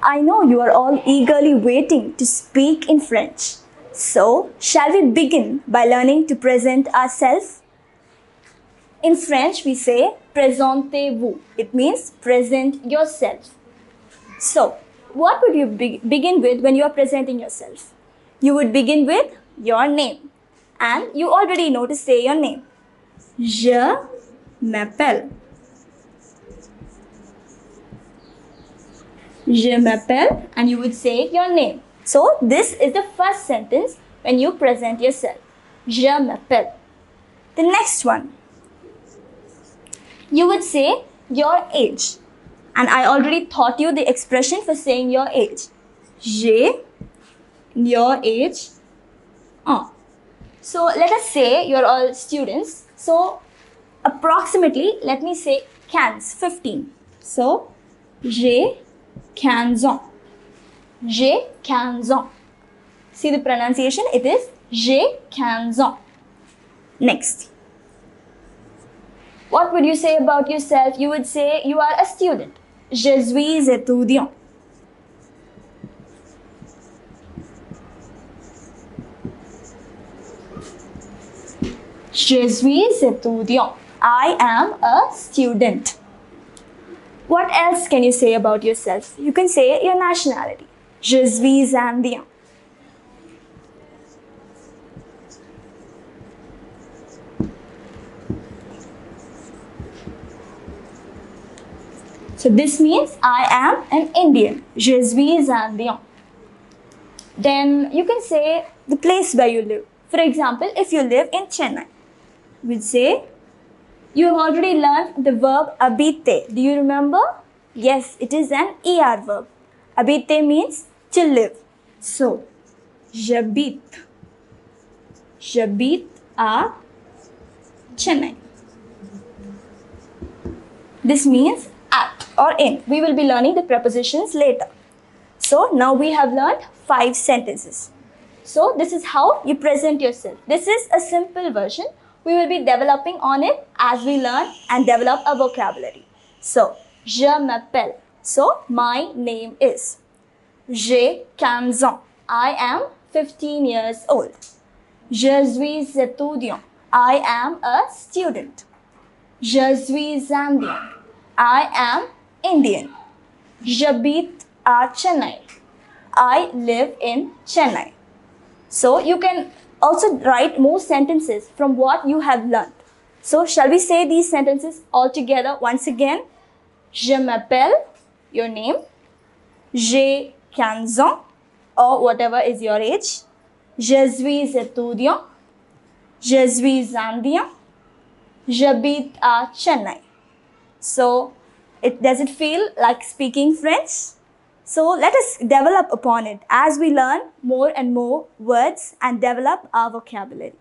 I know you are all eagerly waiting to speak in French. So, shall we begin by learning to present ourselves? In French, we say présentez-vous. It means present yourself. So, what would you begin with when you are presenting yourself? You would begin with your name. And you already know to say your name. Je m'appelle. Je m'appelle, and you would say your name. So, this is the first sentence when you present yourself. Je m'appelle. The next one, you would say your age. And I already taught you the expression for saying your age. J'ai, your age, un. So, let us say you're all students. So, approximately, let me say 15. So, j'ai 15 ans. J'ai 15 ans. See the pronunciation? It is j'ai 15 ans. Next. What would you say about yourself? You would say you are a student. Je suis étudiant. Je suis étudiant. I am a student. What else can you say about yourself? You can say your nationality. Je suis indien. So this means I am an Indian. Je suis indien. Then you can say the place where you live. For example, if you live in Chennai, we'd say you have already learned the verb habiter. Do you remember? Yes, it is an ER verb. Habiter means to live. So, j'habite. J'habite à Chennai. This means at or in. We will be learning the prepositions later. So, now we have learned 5 sentences. So, this is how you present yourself. This is a simple version. We will be developing on it as we learn and develop a vocabulary. So, je m'appelle. So, my name is. J'ai 15 ans. I am 15 years old. Je suis étudiant. I am a student. Je suis indien. I am Indian. J'habite à Chennai. I live in Chennai. So, you can also write more sentences from what you have learned. So, shall we say these sentences all together once again? Je m'appelle, your name. J'ai 15 ans, or whatever is your age. Je suis étudiant. Je suis indien. J'habite à Chennai. So, does it feel like speaking French? So, let us develop upon it as we learn more and more words and develop our vocabulary.